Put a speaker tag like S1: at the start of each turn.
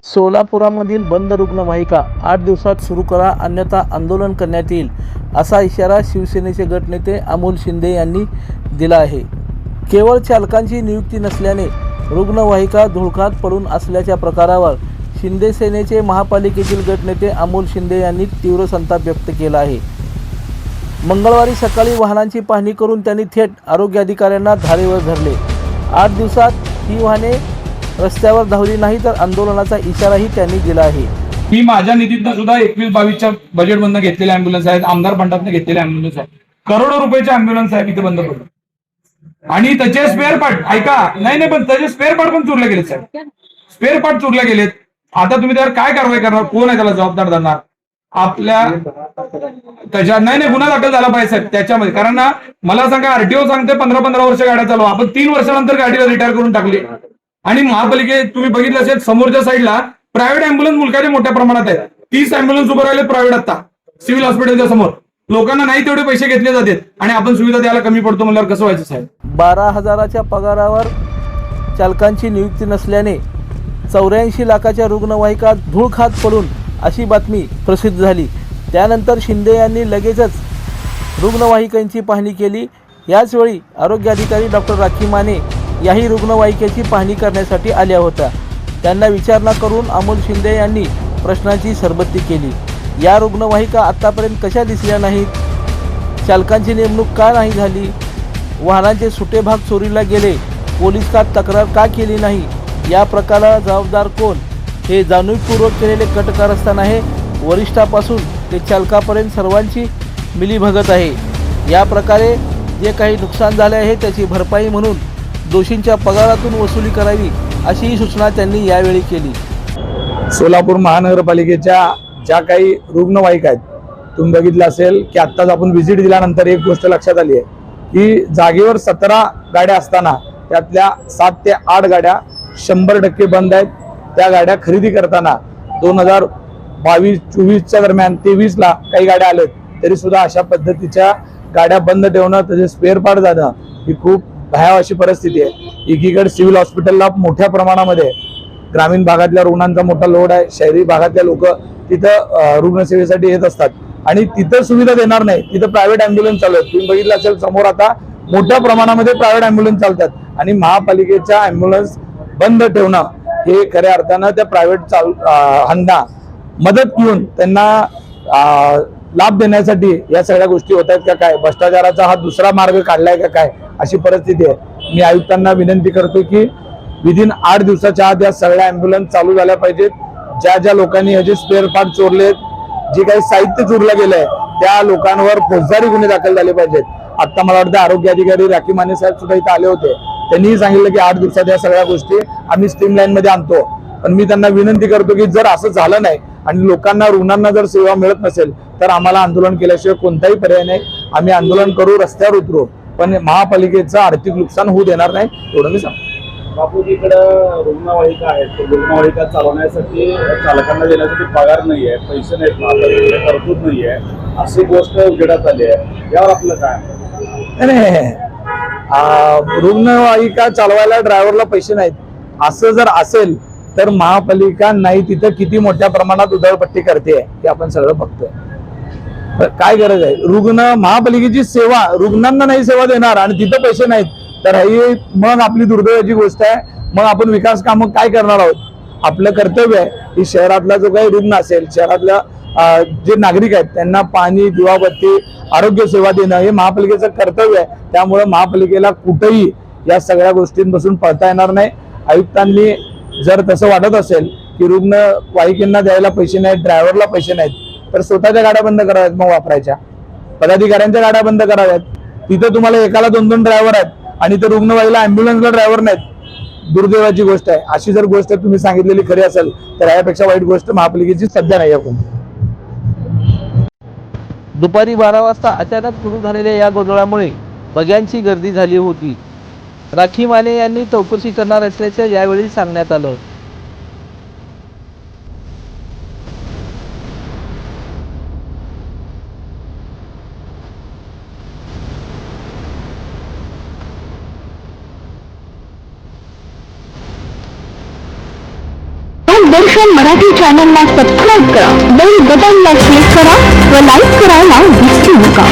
S1: सोलापुरामधील बंद रुग्णवाहिका 8 दिवसात सुरू करा, अन्यथा आंदोलन करण्यात येईल, असा इशारा शिवसेनेचे गटनेते अमोल शिंदे यांनी दिला आहे. केवळ चालकांची नियुक्ती नसल्याने रुग्णवाहिका धुळकात पडून असल्याच्या प्रकारावर शिंदे सेनेचे महापालिकेतील गटनेते अमोल शिंदे यांनी तीव्र संताप व्यक्त केला आहे. मंगळवारी सकाळी वाहनांची पाहणी करून त्यांनी थेट आरोग्य अधिकाऱ्यांना धारेवर धरले. 8 दिवसात ही वाहने रस्त्यावर धावली नाही तर आंदोलनाचा इशाराही त्यांनी दिला आहे.
S2: मी माझ्या निधीतनं सुद्धा 21-22च्या बजेटमधनं घेतलेले अँब्युलन्स आहेत, आमदार फंडातनं घेतलेले अँब्युलन्स आहेत, करोडो रुपयाचे अँब्युलन्स आहेत इथे बंद पडले. आणि त्याचे स्पेअर पार्ट ऐका, नाही पण त्याचे स्पेअर पार्ट पण चोरले गेलेत साहेब, स्पेअर पार्ट चोरले गेलेत. आता तुम्ही त्यावर काय कारवाई करणार? कोण आहे त्याला जबाबदार धरणार? आपल्या त्याच्या नाही गुन्हा दाखल झाला पाहिजे साहेब त्याच्यामध्ये. कारण ना मला सांगा, आरटीओ सांगते 15-15 वर्ष गाड्या चालवा, आपण 3 वर्षानंतर गाडीला रिटायर करून टाकली. आणि महापालिकेत तुम्ही बघितलं असेल समोरच्या साईडला प्रायव्हेट अँब्युलन्स मुलकाचे मोठ्या प्रमाणात आहेत. 30 अँब्युलन्स उभं राहिले प्रायव्हेट आता सिव्हिल हॉस्पिटलच्या समोर. लोकांना नाही तेवढे पैसे घेतले जातात आणि आपण सुविधा द्यायला कमी पडतो म्हणल्यावर कसं व्हायचं साहेब?
S1: 12,000च्या पगारावर चालकांची नियुक्ती नसल्याने 84 लाखाच्या रुग्णवाहिका धूळखात पडून अशी बातमी प्रसिद्ध झाली. त्यानंतर शिंदे यांनी लगेचच रुग्णवाहिकांची पाहणी केली. याचवेळी आरोग्य अधिकारी डॉक्टर राखी माने याही रुग्णवाहिकेची पाहणी करण्यासाठी आल्या होत्या. त्यांना विचारणा करून अमोल शिंदे यांनी प्रश्नांची सरबत्ती केली. या रुग्णवाहिका आत्तापर्यंत कशा दिसल्या नाहीत? चालकांची नेमणूक का नाही झाली? वाहनांचे सुटे भाग चोरीला गेले, पोलीस का तक्रार का केली नाही? या प्रकाराला जबाबदार कोण? हे जाणीवपूर्वक केलेले कटकारस्थान आहे. वरिष्ठापासून ते चालकापर्यंत सर्वांची मिलीभगत आहे. या प्रकारे जे काही नुकसान झाले आहे त्याची भरपाई म्हणून दोषींच्या पगारातून वसुली करावी, अशीही सूचना त्यांनी यावेळी केली.
S3: सोलापूर महानगरपालिकेच्या ज्या काही रुग्णवाहिका आहेत, तुम्ही बघितलं असेल की आत्ताच आपण व्हिजिट दिल्यानंतर एक गोष्ट लक्षात आली आहे की जागेवर 17 गाड्या असताना त्यातल्या 7 ते 8 गाड्या 100% बंद आहेत. त्या गाड्या खरेदी करताना 2022-24च्या दरम्यान 23ला काही गाड्या आल्यात तरी सुद्धा अशा पद्धतीच्या गाड्या बंद ठेवणं, त्याचे स्पेअर पार्ट जाणं ही खूप भयावह अशी परिस्थिती आहे. एकीकडे सिव्हिल हॉस्पिटलला मोठ्या प्रमाणामध्ये ग्रामीण भागातल्या रुग्णांचा मोठा लोड आहे. शहरी भागातल्या लोक तिथं रुग्णसेवेसाठी येत असतात आणि तिथं सुविधा देणार नाही, तिथं प्रायव्हेट अँब्युलन्स चालू आहेत. तुम्ही बघितलं असेल समोर आता मोठ्या प्रमाणामध्ये प्रायव्हेट अँब्युलन्स चालतात आणि महापालिकेच्या अँब्युलन्स बंद ठेवणं हे खऱ्या अर्थानं त्या प्रायव्हेट ह्यांना मदत घेऊन त्यांना लाभ देण्यासाठी या सगळ्या गोष्टी होत आहेत का काय? भ्रष्टाचाराचा हा दुसरा मार्ग काढलाय का काय? अशी परिस्थिती आहे. मी आयुक्तांना विनंती करतो की विदिन 8 दिवसाच्या आत या सगळ्या अँब्युलन्स चालू झाल्या पाहिजेत. ज्या लोकांनी ह्याचे स्पेअर पार्ट चोरलेत, जे काही साहित्य चोरलं गेलंय त्या लोकांवर फौजदारी गुन्हे दाखल झाले पाहिजेत. आता मला वाटतं आरोग्य अधिकारी राखी माने साहेब सुद्धा इथे आले होते. त्यांनीही सांगितलं की 8 दिवसात या सगळ्या गोष्टी आम्ही स्ट्रीमलाईन मध्ये आणतो. पण मी त्यांना विनंती करतो की जर असं झालं नाही आणि लोकांना रुग्णांना जर सेवा मिळत नसेल तर आम्हाला आंदोलन केल्याशिवाय कोणताही पर्याय नाही. आम्ही आंदोलन करू, रस्त्यावर उतरू, पण महापालिकेचं आर्थिक नुकसान होऊ देणार नाही, एवढं मी सांगतो.
S4: बापूजीकडं रुग्णवाहिका आहेत, रुग्णवाहिका चालवण्यासाठी चालकांना देण्यासाठी पगार नाहीये, पैसे नाहीत, महापालिकेकडे तरतूद नाहीये, अशी गोष्ट उजेडात आली आहे. यावर आपलं काय?
S3: नाही, रुग्णवाहिका चालवायला ड्रायव्हरला पैसे नाहीत असं जर असेल तर महापालिका नाही तिथं किती मोठ्या प्रमाणात उधळपट्टी करते हे आपण सगळं बघतोय. काय गरज आहे? महापालिकेची सेवा रुग्णांना नाही सेवा देणार आणि तिथं पैसे नाहीत तर ही मग आपली दुर्दैवाची गोष्ट आहे. मग आपण विकास कामं काय करणार आहोत? आपलं कर्तव्य आहे की शहरातला जो काही रुग्ण असेल, शहरातल्या जे नागरिक आहेत त्यांना पाणी, दिवाबत्ती, आरोग्य सेवा देणं हे महापालिकेचं कर्तव्य आहे. त्यामुळे महापालिकेला कुठेही या सगळ्या गोष्टींपासून पळता येणार नाही. आयुक्तांनी जर तसं वाटत असेल की रुग्णवाहिकांना द्यायला पैसे नाहीत, ड्रायव्हरला पैसे नाहीत तर स्वतःच्या गाड्या बंद कराव्यात, मग वापरायच्या पदाधिकाऱ्यांच्या गाड्या बंद कराव्यात. तिथं तुम्हाला एकाला 2-2 ड्रायव्हर आहेत आणि तर रुग्णवाहिला अँब्युलन्सला ड्रायव्हर नाहीत. दुर्दैवाची गोष्ट आहे. अशी जर गोष्ट तुम्ही सांगितलेली खरी असेल तर यापेक्षा वाईट गोष्ट महापालिकेची सध्या नाही आहे.
S1: दुपारी 12 वाजता अचानक सुरू झालेल्या या गोंधळामुळे बग्यांची गर्दी झाली होती. राखी माने यांनी चौकशी करणार असल्याचं यावेळी सांगण्यात आलं.
S5: दर्शन मराठी चॅनलला सबस्क्राईब करा, बेल बटनला क्लिक करा व लाईक करायला विसरू नका.